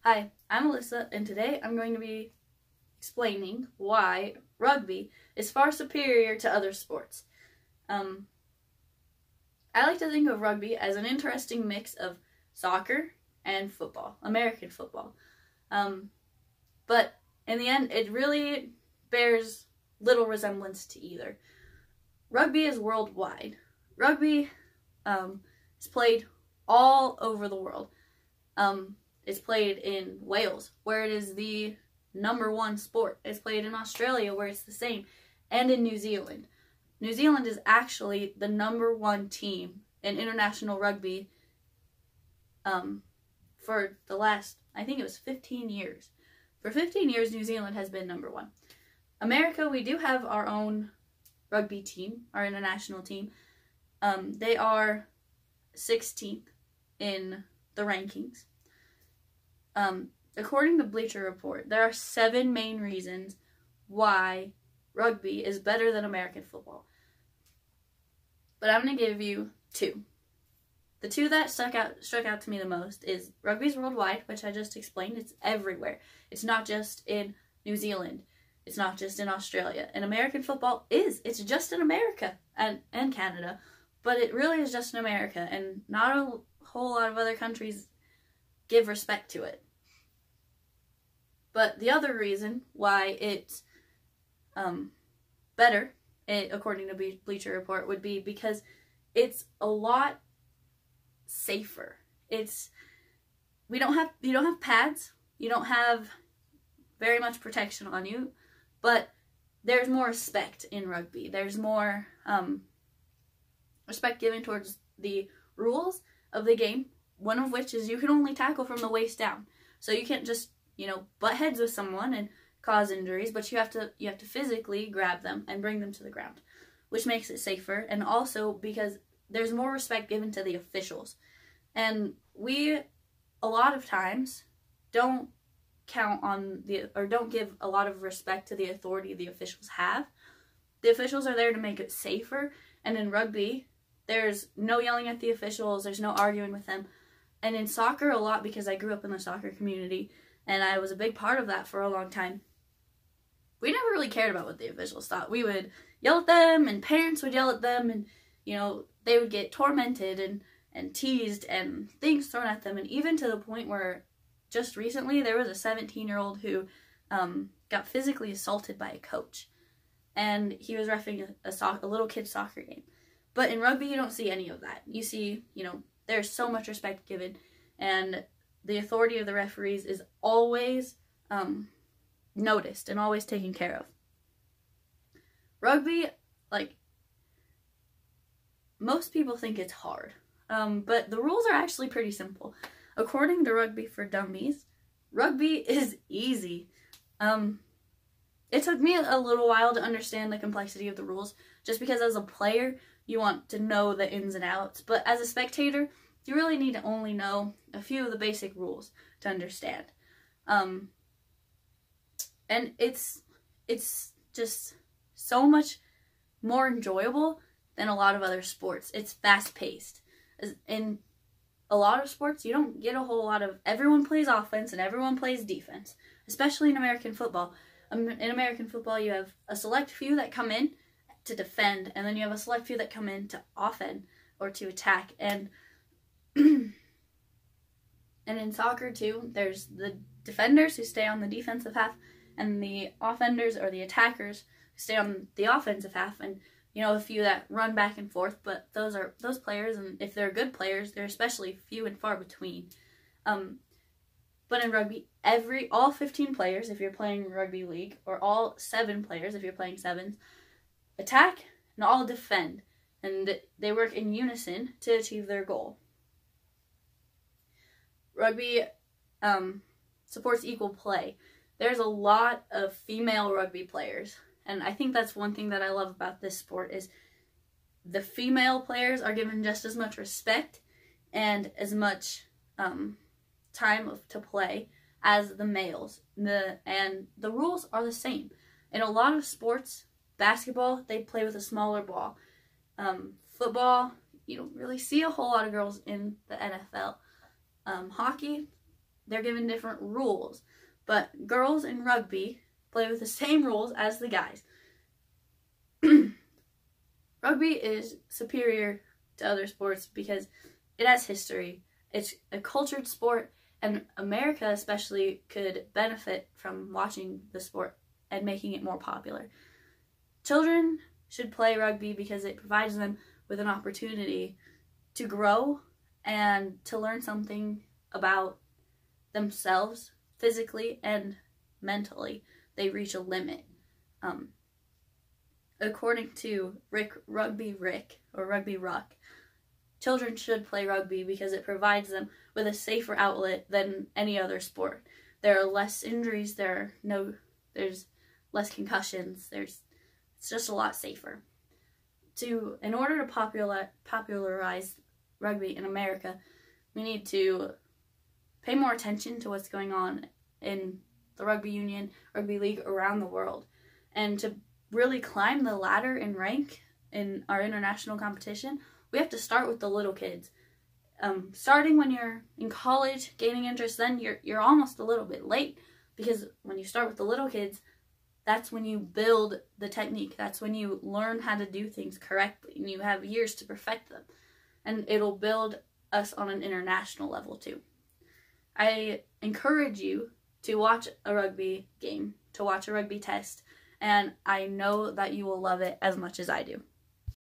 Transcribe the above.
Hi, I'm Alyssa, and today I'm going to be explaining why rugby is far superior to other sports. I like to think of rugby as an interesting mix of soccer and football, American football. But in the end, it really bears little resemblance to either. Rugby is worldwide. Rugby is played all over the world. It's played in Wales, where it is the #1 sport. It's played in Australia, where it's the same, and in New Zealand. New Zealand is actually the #1 team in international rugby for the last, I think it was 15 years. For 15 years, New Zealand has been #1. America, we do have our own rugby team, our international team. They are 16th in the rankings. According to Bleacher Report, there are 7 main reasons why rugby is better than American football. But I'm going to give you 2. The 2 that struck out to me the most is rugby's worldwide, which I just explained. It's everywhere. It's not just in New Zealand. It's not just in Australia. And American football it's just in America and Canada. But it really is just in America, and not a whole lot of other countries give respect to it. But the other reason why it's better, according to Bleacher Report, would be because it's a lot safer. You don't have pads, you don't have very much protection on you, but there's more respect in rugby. There's more respect given towards the rules of the game, one of which is you can only tackle from the waist down. So you can't just, butt heads with someone and cause injuries, but you have to physically grab them and bring them to the ground, which makes it safer. And also because there's more respect given to the officials. And we, a lot of times, don't give a lot of respect to the authority the officials have. The officials are there to make it safer, and in rugby, there's no yelling at the officials, there's no arguing with them. And in soccer, a lot, because I grew up in the soccer community, and I was a big part of that for a long time, we never really cared about what the officials thought. We would yell at them, and parents would yell at them, and, they would get tormented and teased and things thrown at them, and even to the point where just recently there was a 17-year-old who got physically assaulted by a coach, and he was reffing a little kid's soccer game. But in rugby, you don't see any of that. You see, there's so much respect given, and the authority of the referees is always noticed and always taken care of. Rugby, most people think it's hard, but the rules are actually pretty simple. According to Rugby for Dummies, rugby is easy. It took me a little while to understand the complexity of the rules, just because as a player, you want to know the ins and outs, but as a spectator, you really need to only know a few of the basic rules to understand. And it's just so much more enjoyable than a lot of other sports. It's fast-paced. In a lot of sports, you don't get a whole lot of everyone plays offense and everyone plays defense, especially in American football. In American football, you have a select few that come in to defend, and then you have a select few that come in to offend or to attack. And in soccer too, there's the defenders who stay on the defensive half, and the offenders or the attackers who stay on the offensive half, and a few that run back and forth. But those players, and if they're good players, they're especially few and far between. But in rugby, all 15 players, if you're playing rugby league, or all 7 players, if you're playing sevens, attack and all defend, and they work in unison to achieve their goal. Rugby supports equal play. There's a lot of female rugby players, and I think that's one thing that I love about this sport is the female players are given just as much respect and as much time to play as the males. And the rules are the same. In a lot of sports, basketball, they play with a smaller ball. Football, you don't really see a whole lot of girls in the NFL. Hockey, they're given different rules. But girls in rugby play with the same rules as the guys. Rugby is superior to other sports because it has history. It's a cultured sport, and America especially could benefit from watching the sport and making it more popular. Children should play rugby because it provides them with an opportunity to grow and to learn something about themselves physically and mentally. They reach a limit. According to Rugby Ruck, children should play rugby because it provides them with a safer outlet than any other sport. There are less injuries, there's less concussions, it's just a lot safer. In order to popularize rugby in America, we need to pay more attention to what's going on in the rugby union, rugby league around the world, and to really climb the ladder in rank in our international competition, we have to start with the little kids. Starting when you're in college, gaining interest, then you're almost a little bit late, because when you start with the little kids, that's when you build the technique. That's when you learn how to do things correctly, and you have years to perfect them. And it'll build us on an international level too. I encourage you to watch a rugby game, to watch a rugby test, and I know that you will love it as much as I do.